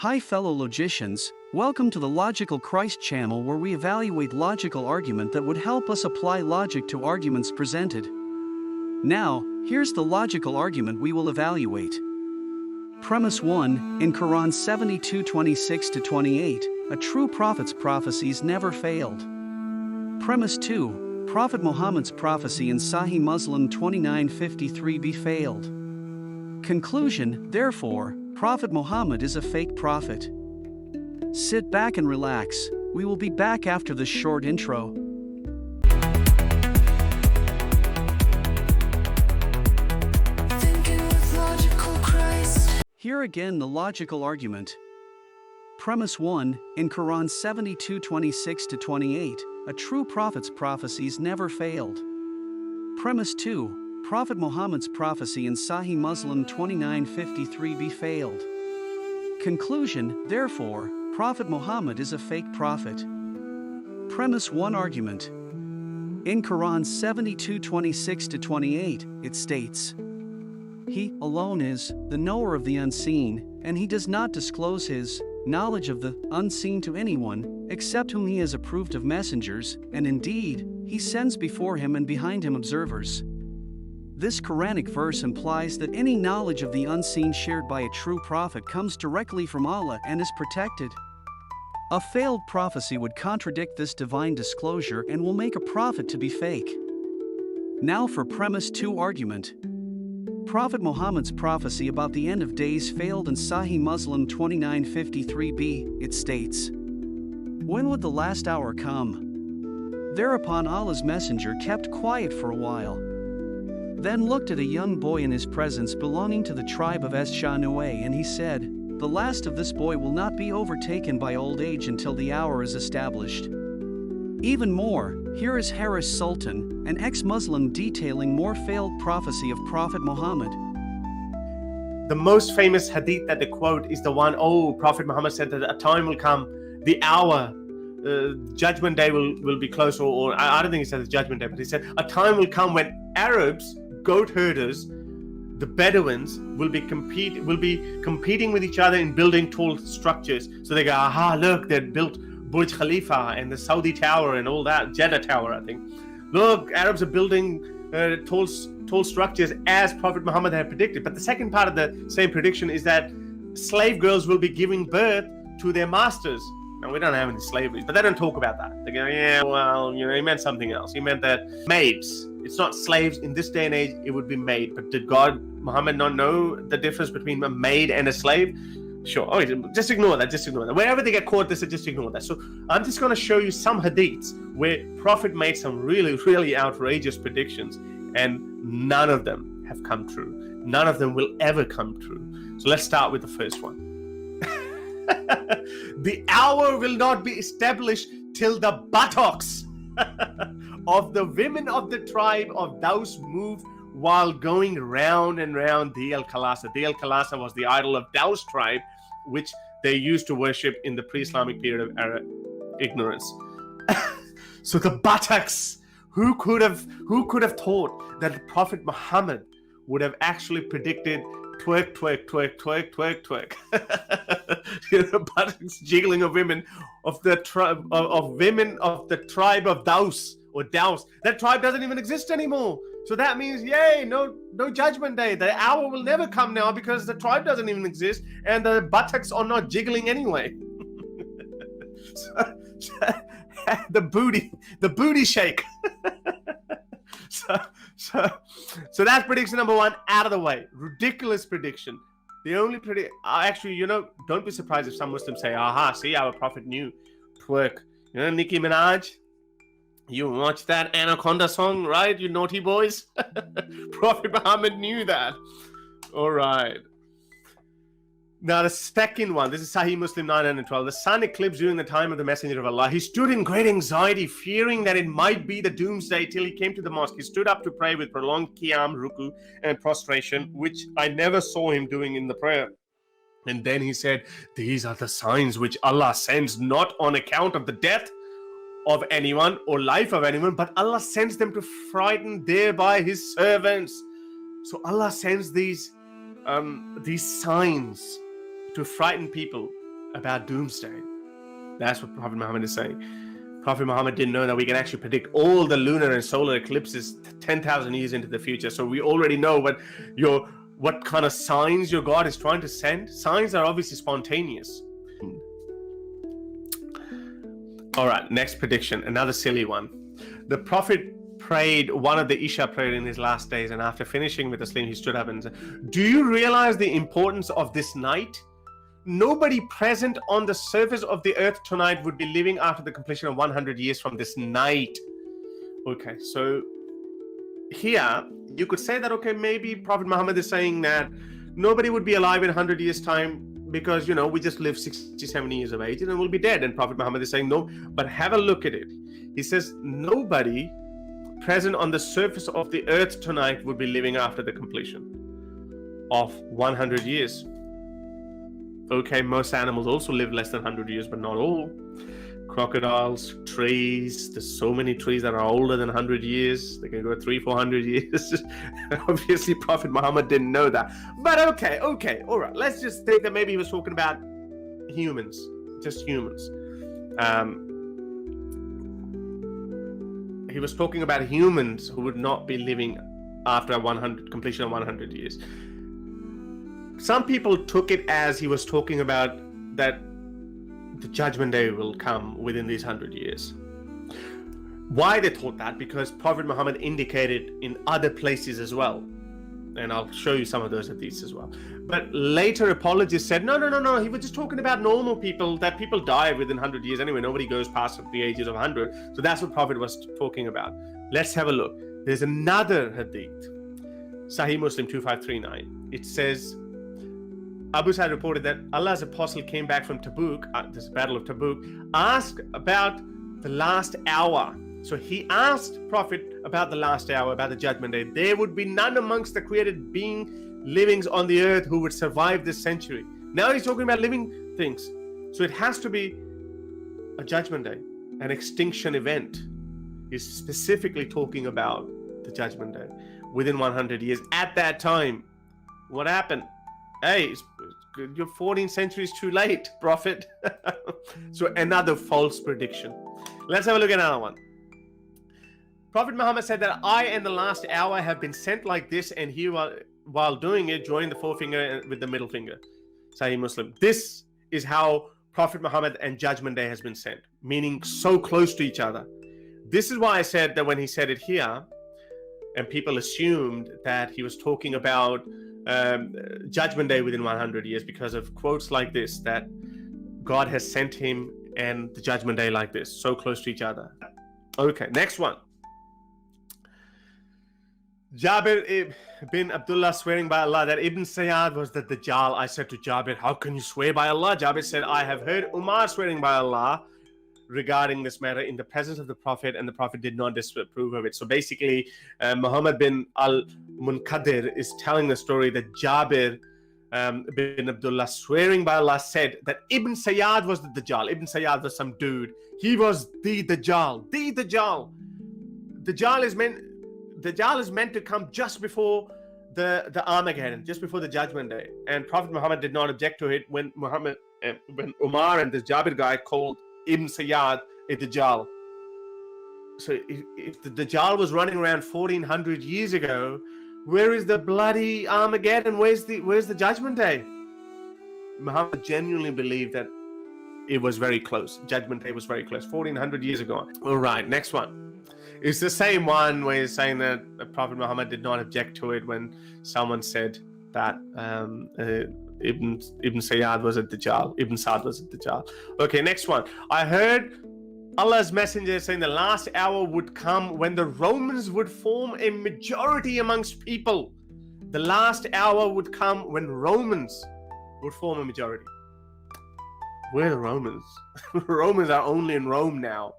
Hi fellow logicians, welcome to the Logical Christ channel where we evaluate logical argument that would help us apply logic to arguments presented. Now, here's the logical argument we will evaluate. Premise 1, in Quran 72:26-28, a true prophet's prophecies never failed. Premise 2, Prophet Muhammad's prophecy in Sahih Muslim 29:53b failed. Conclusion, therefore, Prophet Muhammad is a fake prophet. Sit back and relax, we will be back after this short intro. Here again the logical argument. Premise 1, in Quran 72:26-28, a true prophet's prophecies never failed. Premise 2, Prophet Muhammad's prophecy in Sahih Muslim 29:53b failed. Conclusion, therefore, Prophet Muhammad is a fake prophet. Premise 1 argument. In Quran 72:26-28, it states, He alone is the knower of the unseen, and he does not disclose his knowledge of the unseen to anyone, except whom he has approved of messengers, and indeed, he sends before him and behind him observers. This Quranic verse implies that any knowledge of the unseen shared by a true prophet comes directly from Allah and is protected. A failed prophecy would contradict this divine disclosure and will make a prophet to be fake. Now for premise 2 argument. Prophet Muhammad's prophecy about the end of days failed in Sahih Muslim 29:53b, it states, When would the last hour come? Thereupon Allah's messenger kept quiet for a while. Then looked at a young boy in his presence belonging to the tribe of Es-Shanuay, and he said, The last of this boy will not be overtaken by old age until the hour is established. Even more, here is Haris Sultan, an ex-Muslim, detailing more failed prophecy of Prophet Muhammad. The most famous hadith that they quote is the one, Prophet Muhammad said that a time will come, the hour, judgment day will be close, or I don't think he said the judgment day, but he said a time will come when Arabs, goat herders, the Bedouins will be competing with each other in building tall structures. So they go, aha, look, they built Burj Khalifa and the Saudi Tower and all that, Jeddah Tower, I think. Look, Arabs are building tall structures as Prophet Muhammad had predicted. But the second part of the same prediction is that slave girls will be giving birth to their masters. Now, we don't have any slavery, but they don't talk about that. They go, yeah, well, he meant something else. He meant that maids, it's not slaves. In this day and age, it would be maid. But did Muhammad not know the difference between a maid and a slave? Sure. Oh, just ignore that. Wherever they get caught, they say just ignore that. So I'm just going to show you some hadiths where Prophet made some really, really outrageous predictions, and none of them have come true. None of them will ever come true. So let's start with the first one. The hour will not be established till the buttocks of the women of the tribe of Daus move while going round and round the Al-Khalasa. The Al-Khalasa was the idol of Daus tribe, which they used to worship in the pre-Islamic period of Arab ignorance. So the buttocks, who could have thought that Prophet Muhammad would have actually predicted twerk, twerk, twerk, twerk, twerk, twerk. Buttocks jiggling of women of the tribe of tribe of Daus or Daus. That tribe doesn't even exist anymore. So that means, yay, no judgment day. The hour will never come now because the tribe doesn't even exist and the buttocks are not jiggling anyway. The booty shake. So that's prediction number 1 out of the way. Ridiculous prediction. The only actually, don't be surprised if some Muslims say, aha, see, our prophet knew twerk. Nicki Minaj, you watched that Anaconda song, right? You naughty boys. Prophet Muhammad knew that. All right. Now the second one, this is Sahih Muslim 912. The sun eclipsed during the time of the Messenger of Allah. He stood in great anxiety, fearing that it might be the doomsday, till he came to the mosque. He stood up to pray with prolonged qiyam, ruku, and prostration, which I never saw him doing in the prayer. And then he said, these are the signs which Allah sends, not on account of the death of anyone or life of anyone, but Allah sends them to frighten thereby his servants. So Allah sends these signs to frighten people. about doomsday. That's what Prophet Muhammad is saying. Prophet Muhammad didn't know that we can actually predict all the lunar and solar eclipses 10,000 years into the future. So we already know what kind of signs your God is trying to send. Signs are obviously spontaneous. All right, next prediction, another silly one. The Prophet prayed one of the Isha prayer in his last days, and after finishing with Taslim, he stood up and said, "Do you realize the importance of this night? Nobody present on the surface of the earth tonight would be living after the completion of 100 years from this night." Okay, so here you could say that, okay, maybe Prophet Muhammad is saying that nobody would be alive in 100 years time because, we just live 60, 70 years of age and then we'll be dead. And Prophet Muhammad is saying no, but have a look at it. He says nobody present on the surface of the earth tonight would be living after the completion of 100 years. Okay, most animals also live less than 100 years, but not all. Crocodiles, trees, there's so many trees that are older than 100 years. They can go 300-400 years. Obviously, Prophet Muhammad didn't know that. But okay, all right. Let's just think that maybe he was talking about humans, just humans. He was talking about humans who would not be living after completion of 100 years. Some people took it as he was talking about that the judgment day will come within these 100 years. Why they thought that? Because Prophet Muhammad indicated in other places as well. And I'll show you some of those hadiths as well. But later apologists said, no, he was just talking about normal people, that people die within 100 years anyway. Nobody goes past the ages of 100. So that's what Prophet was talking about. Let's have a look. There's another hadith, Sahih Muslim 2539. It says, Abu Sa'id reported that Allah's apostle came back from Tabuk, this battle of Tabuk, asked about the last hour. So he asked Prophet about the last hour, about the judgment day. There would be none amongst the created livings on the earth who would survive this century. Now he's talking about living things. So it has to be a judgment day, an extinction event. He's specifically talking about the judgment day within 100 years. At that time, what happened? Hey, you're 14 centuries too late, Prophet. So another false prediction. Let's have a look at another one. Prophet Muhammad said that I and the last hour have been sent like this, and he, while doing it, joined the forefinger with the middle finger. Sahih Muslim. This is how Prophet Muhammad and Judgment Day has been sent, meaning so close to each other. This is why I said that when he said it here, and people assumed that he was talking about Judgment Day within 100 years because of quotes like this, that God has sent him and the Judgment Day like this, so close to each other. Okay, next one. Jabir bin Abdullah swearing by Allah that Ibn Sayyad was the Dajjal. I said to Jabir, how can you swear by Allah? Jabir said, I have heard Umar swearing by Allah regarding this matter in the presence of the Prophet, and the Prophet did not disapprove of it. So basically, Muhammad bin al-Munkadir is telling the story that Jabir bin Abdullah swearing by Allah said that Ibn Sayyad was the Dajjal. Ibn Sayyad was some dude. He was the Dajjal. The Dajjal. Dajjal is meant to come just before the Armageddon, just before the Judgment Day. And Prophet Muhammad did not object to it when Umar and this Jabir guy called Ibn Sayyad a Dajjal. So if the Dajjal was running around 1400 years ago, where is the bloody Armageddon? Where's the Judgment Day? Muhammad genuinely believed that it was very close. Judgment Day was very close, 1400 years ago. All right, next one. It's the same one where he's saying that Prophet Muhammad did not object to it when someone said that Ibn Sayyad was a Dajjal. Ibn Sa'd was a Dajjal. Okay, next one. I heard Allah's messenger saying the last hour would come when the Romans would form a majority amongst people. The last hour would come when Romans would form a majority. Where are the Romans? Romans are only in Rome now.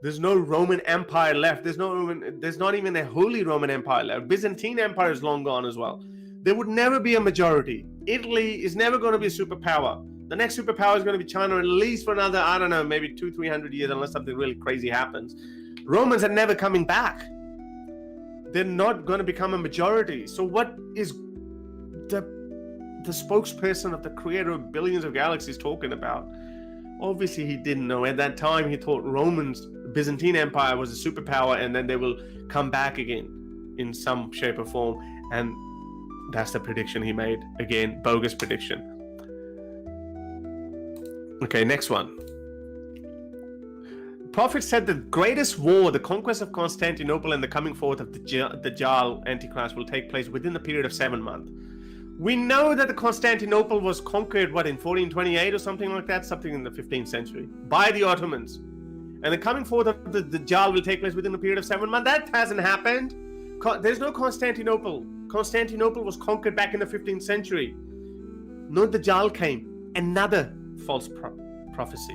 There's no Roman Empire left. There's not even a Holy Roman Empire left. Byzantine Empire is long gone as well. There would never be a majority. Italy is never going to be a superpower. The next superpower is going to be China, at least for another, I don't know, maybe 200-300 years, unless something really crazy happens. Romans are never coming back. They're not going to become a majority. So what is the the spokesperson of the creator of billions of galaxies talking about. Obviously, he didn't know. At that time, he thought the Byzantine Empire was a superpower, and then they will come back again in some shape or form. And that's the prediction he made. Again, bogus prediction. Okay, next one. The Prophet said the greatest war, the conquest of Constantinople and the coming forth of the Dajjal Antichrist, will take place within the period of 7 months. We know that the Constantinople was conquered, in 1428 or something like that, something in the 15th century, by the Ottomans. And the coming forth of the Dajjal will take place within a period of 7 months. That hasn't happened. There's no Constantinople. Constantinople was conquered back in the 15th century. No Dajjal came. Another false prophecy.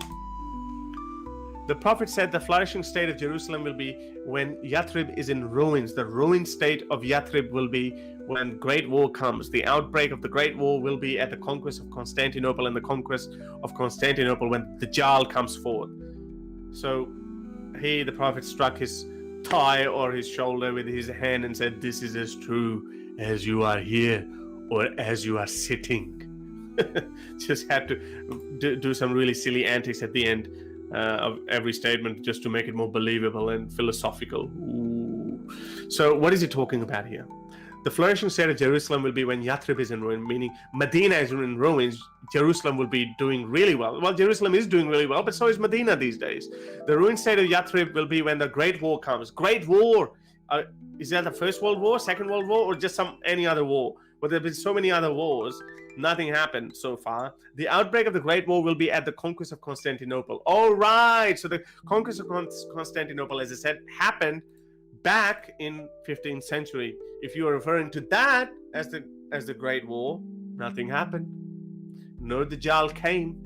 The Prophet said the flourishing state of Jerusalem will be when Yathrib is in ruins. The ruined state of Yathrib will be when Great War comes. The outbreak of the Great War will be at the conquest of Constantinople, and the conquest of Constantinople when the Dajjal comes forth. So he, the Prophet, struck his thigh or his shoulder with his hand and said, "This is as true as you are here or as you are sitting." Just had to do some really silly antics at the end of every statement just to make it more believable and philosophical. Ooh. So what is he talking about here? The flourishing state of Jerusalem will be when Yathrib is in ruin, meaning Medina is in ruins. Jerusalem will be doing really well. Well, Jerusalem is doing really well, but so is Medina these days. The ruined state of Yathrib will be when the Great War comes. Great War! Is that the First World War, Second World War, or just any other war? But there have been so many other wars. Nothing happened so far. The outbreak of the Great War will be at the conquest of Constantinople. All right. So the conquest of Constantinople, as I said, happened back in 15th century. If you are referring to that as the Great War, nothing happened. No Dajjal came.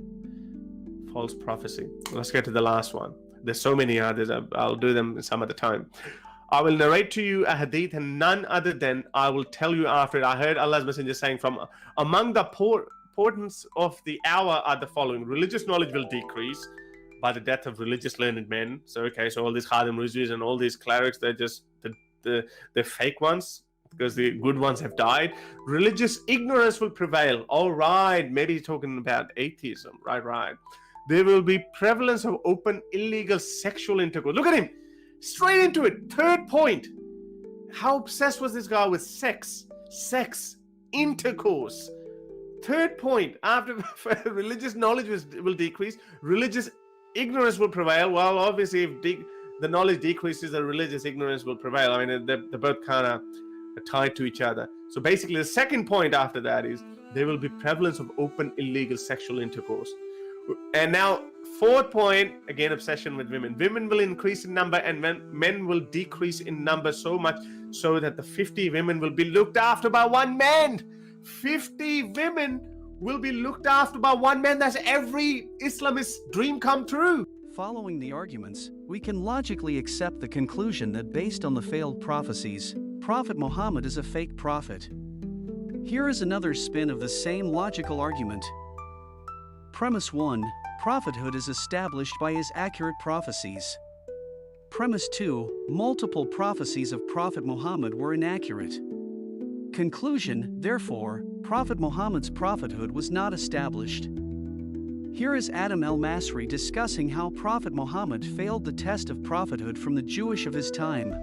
False prophecy. Let's get to the last one. There's so many others. I'll do them some other time. I will narrate to you a hadith, and none other than I will tell you after it. I heard Allah's Messenger saying, from among the portents of the hour are the following. Religious knowledge will decrease by the death of religious learned men. So all these Khadim Rizvis and all these clerics, they're just they're fake ones because the good ones have died. Religious ignorance will prevail. All right, maybe he's talking about atheism. Right. There will be prevalence of open illegal sexual intercourse. Look at him. Straight into it. Third point. How obsessed was this guy with sex, intercourse? Third point. After religious knowledge will decrease, religious ignorance will prevail. Well, obviously, if the knowledge decreases, the religious ignorance will prevail. I mean, they're both kind of tied to each other. So basically, the second point after that is there will be prevalence of open illegal sexual intercourse. And now, fourth point, again, obsession with women. Women will increase in number and men will decrease in number so much so that the 50 women will be looked after by one man. 50 women will be looked after by one man. That's every Islamist dream come true. Following the arguments, we can logically accept the conclusion that based on the failed prophecies, Prophet Muhammad is a fake prophet. Here is another spin of the same logical argument. Premise 1. Prophethood is established by his accurate prophecies. Premise 2. Multiple prophecies of Prophet Muhammad were inaccurate. Conclusion, therefore, Prophet Muhammad's prophethood was not established. Here is Adam el-Masri discussing how Prophet Muhammad failed the test of prophethood from the Jewish of his time.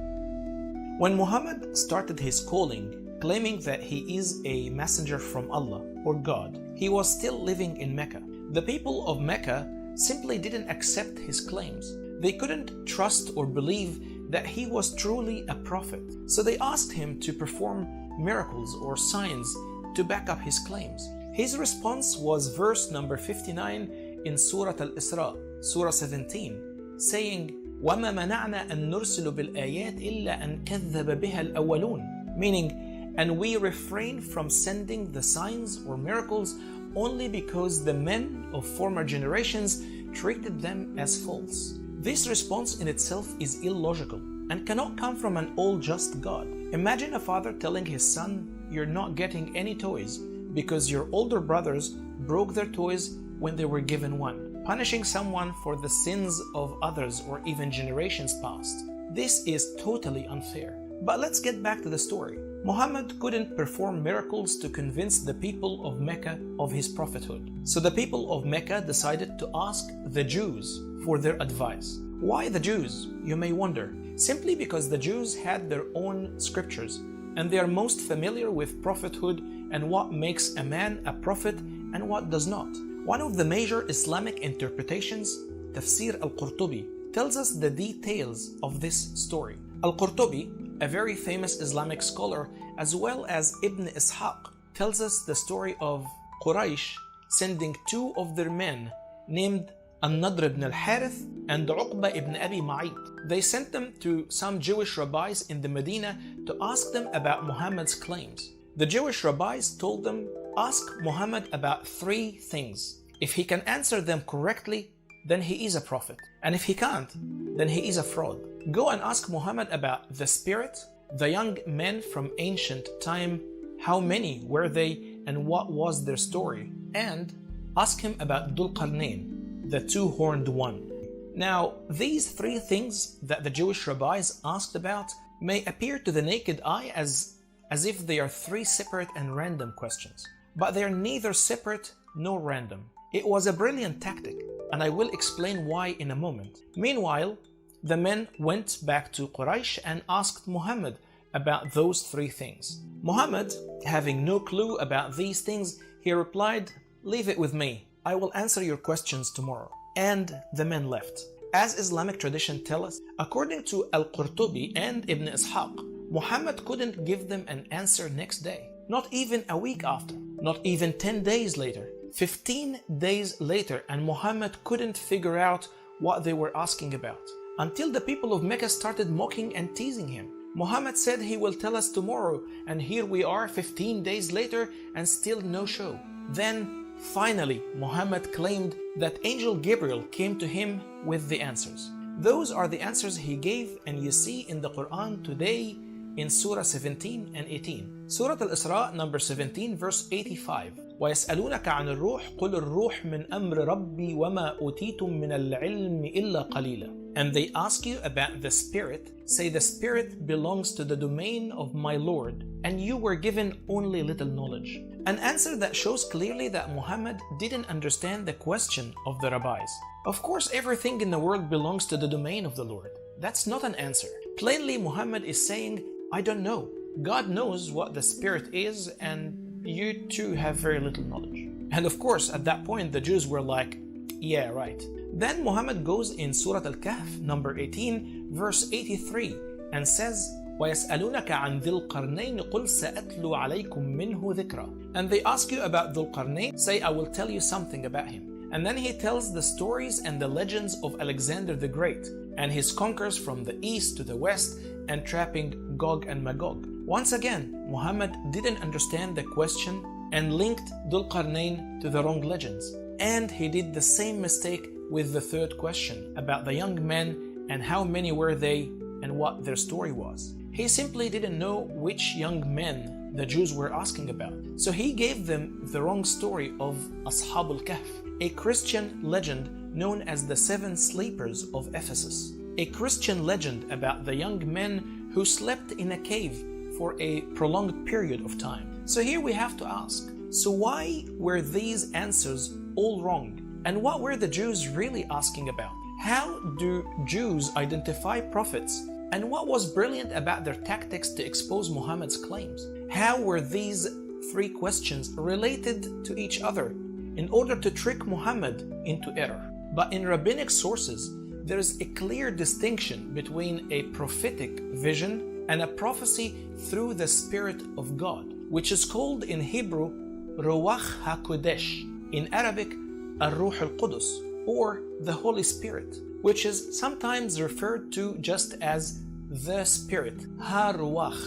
When Muhammad started his calling, claiming that he is a messenger from Allah or God, he was still living in Mecca. The people of Mecca simply didn't accept his claims. They couldn't trust or believe that he was truly a prophet. So they asked him to perform miracles or signs to back up his claims. His response was verse number 59 in Surah Al-Isra, Surah 17, saying, وَمَا مَنَعْنَا أَن نُرْسِلُ بِالْآيَاتِ إِلَّا أَن كَذَّبَ بِهَا الْأَوَّلُونَ, meaning, and we refrain from sending the signs or miracles only because the men of former generations treated them as false. This response in itself is illogical and cannot come from an all-just God. Imagine a father telling his son, "You're not getting any toys because your older brothers broke their toys when they were given one," punishing someone for the sins of others or even generations past. This is totally unfair. But let's get back to the story. Muhammad couldn't perform miracles to convince the people of Mecca of his prophethood. So the people of Mecca decided to ask the Jews for their advice. Why the Jews, you may wonder? Simply because the Jews had their own scriptures, and they are most familiar with prophethood and what makes a man a prophet and what does not. One of the major Islamic interpretations, Tafsir al-Qurtubi, tells us the details of this story. Al-Qurtubi, a very famous Islamic scholar, as well as Ibn Ishaq, tells us the story of Quraysh sending two of their men named An-Nadr ibn al-Harith and Uqba ibn Abi Ma'id. They sent them to some Jewish rabbis in the Medina to ask them about Muhammad's claims. The Jewish rabbis told them, ask Muhammad about three things. If he can answer them correctly, then he is a prophet. And if he can't, then he is a fraud. Go and ask Muhammad about the spirit, the young men from ancient time, how many were they and what was their story, and ask him about Dhul Qarnayn, the two-horned one. Now, these three things that the Jewish rabbis asked about may appear to the naked eye as if they are three separate and random questions, but they are neither separate nor random. It was a brilliant tactic, and I will explain why in a moment. Meanwhile, the men went back to Quraysh and asked Muhammad about those three things. Muhammad, having no clue about these things, he replied, "Leave it with me. I will answer your questions tomorrow." And the men left. As Islamic tradition tells us, according to Al-Qurtubi and Ibn Ishaq, Muhammad couldn't give them an answer next day, not even a week after, not even 10 days later, 15 days later, and Muhammad couldn't figure out what they were asking about, until the people of Mecca started mocking and teasing him. Muhammad said he will tell us tomorrow, and here we are 15 days later and still no show. Then finally, Muhammad claimed that Angel Gabriel came to him with the answers. Those are the answers he gave, and you see in the Quran today in Surah 17 and 18. Surah Al-Isra number 17 verse 85. وَيَسْأَلُونَكَ عَنِ الرُّوحِ قُلِ الرُّوحُ مِنْ أَمْرِ رَبِّي وَمَا أُوتِيتُم مِّنَ الْعِلْمِ إِلَّا قَلِيلًا. And they ask you about the Spirit, say the Spirit belongs to the domain of my Lord, and you were given only little knowledge. An answer that shows clearly that Muhammad didn't understand the question of the rabbis. Of course, everything in the world belongs to the domain of the Lord. That's not an answer. Plainly, Muhammad is saying, I don't know. God knows what the Spirit is, and you too have very little knowledge. And of course, at that point, the Jews were like, yeah, right. Then Muhammad goes in Surah Al-Kahf, number 18, verse 83, and says, وَيَسْأَلُونَكَ عَنْ ذِي الْقَرْنَيْنِ قُلْ سَأَتْلُ عَلَيْكُمْ مِنْهُ ذِكْرًا. And they ask you about Dhul Qarnayn, say, I will tell you something about him. And then he tells the stories and the legends of Alexander the Great and his conquers from the east to the west and trapping Gog and Magog. Once again, Muhammad didn't understand the question and linked Dhul Qarnayn to the wrong legends. And he did the same mistake with the third question about the young men and how many were they and what their story was. He simply didn't know which young men the Jews were asking about. So he gave them the wrong story of Ashab al-Kahf, a Christian legend known as the Seven Sleepers of Ephesus. A Christian legend about the young men who slept in a cave for a prolonged period of time. So here we have to ask, so why were these answers all wrong? And what were the Jews really asking about? How do Jews identify prophets? And what was brilliant about their tactics to expose Muhammad's claims? How were these three questions related to each other in order to trick Muhammad into error? But in rabbinic sources, there is a clear distinction between a prophetic vision and a prophecy through the Spirit of God, which is called in Hebrew Ruach HaKodesh, in Arabic Ar-Ruh al-Qudus, or the Holy Spirit, which is sometimes referred to just as the Spirit, Ha-Ruach,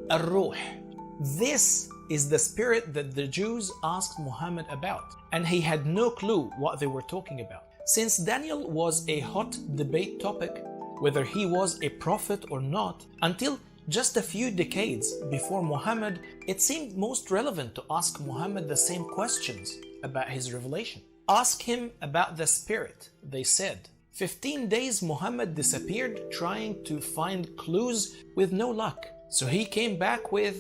Ar-Ruh. This is the Spirit that the Jews asked Muhammad about, and he had no clue what they were talking about. Since Daniel was a hot debate topic, whether he was a prophet or not, until just a few decades before Muhammad, it seemed most relevant to ask Muhammad the same questions about his revelation. Ask him about the Spirit, they said. 15 days Muhammad disappeared trying to find clues with no luck. So he came back with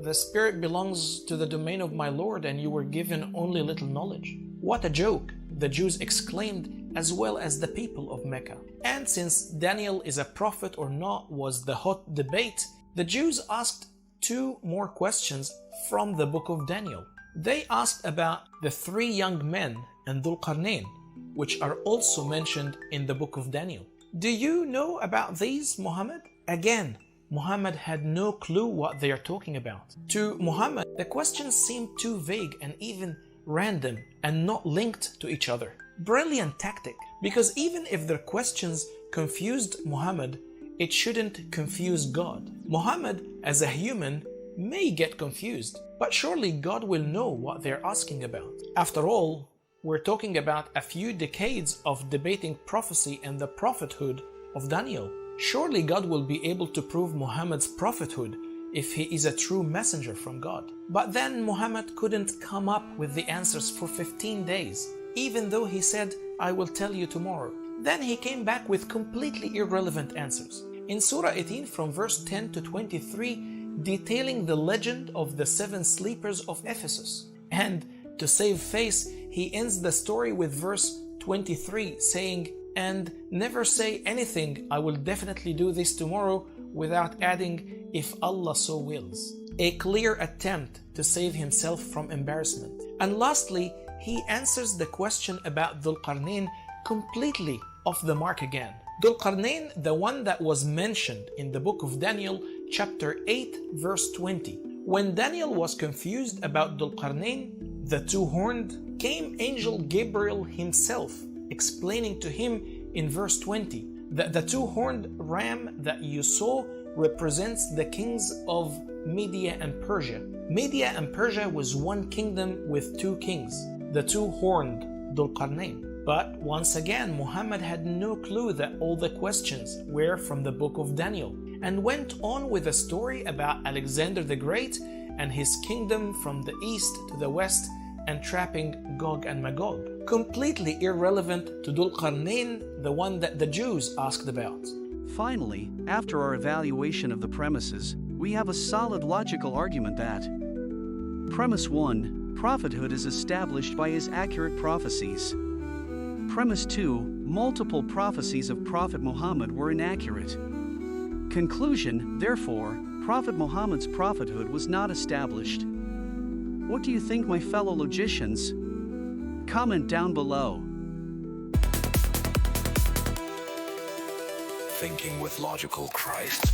the spirit belongs to the domain of my Lord, and you were given only little knowledge. What a joke, the Jews exclaimed, as well as the people of Mecca. And since Daniel is a prophet or not was the hot debate, the Jews asked two more questions from the book of Daniel. They asked about the three young men and Dhul Qarnayn, which are also mentioned in the book of Daniel. Do you know about these, Muhammad? Again, Muhammad had no clue what they are talking about. To Muhammad, the questions seemed too vague and even random and not linked to each other. Brilliant tactic, because even if their questions confused Muhammad, it shouldn't confuse God. Muhammad, as a human, may get confused, but surely God will know what they're asking about. After all, we're talking about a few decades of debating prophecy and the prophethood of Daniel. Surely God will be able to prove Muhammad's prophethood if he is a true messenger from God. But then Muhammad couldn't come up with the answers for 15 days, even though he said, "I will tell you tomorrow." Then he came back with completely irrelevant answers. In Surah 18 from verse 10 to 23, detailing the legend of the 7 sleepers of Ephesus. And to save face, he ends the story with verse 23 saying, "And never say anything, I will definitely do this tomorrow," without adding, "if Allah so wills." A clear attempt to save himself from embarrassment. And lastly, he answers the question about Dhul Qarnayn completely off the mark again. Dhul Qarnayn, the one that was mentioned in the book of Daniel, chapter 8, verse 20. When Daniel was confused about Dhul Qarnayn, the two-horned, came angel Gabriel himself, explaining to him in verse 20 that the two-horned ram that you saw represents the kings of Media and Persia. Media and Persia was one kingdom with 2 kings, the two-horned Dhul Qarnayn. But once again, Muhammad had no clue that all the questions were from the book of Daniel, and went on with a story about Alexander the Great and his kingdom from the east to the west and trapping Gog and Magog. Completely irrelevant to Dhul Qarnayn, the one that the Jews asked about. Finally, after our evaluation of the premises, we have a solid logical argument that Premise 1. Prophethood is established by his accurate prophecies. Premise 2. Multiple prophecies of Prophet Muhammad were inaccurate. Conclusion, therefore, Prophet Muhammad's prophethood was not established. What do you think, my fellow logicians? Comment down below. Thinking with logical Christ.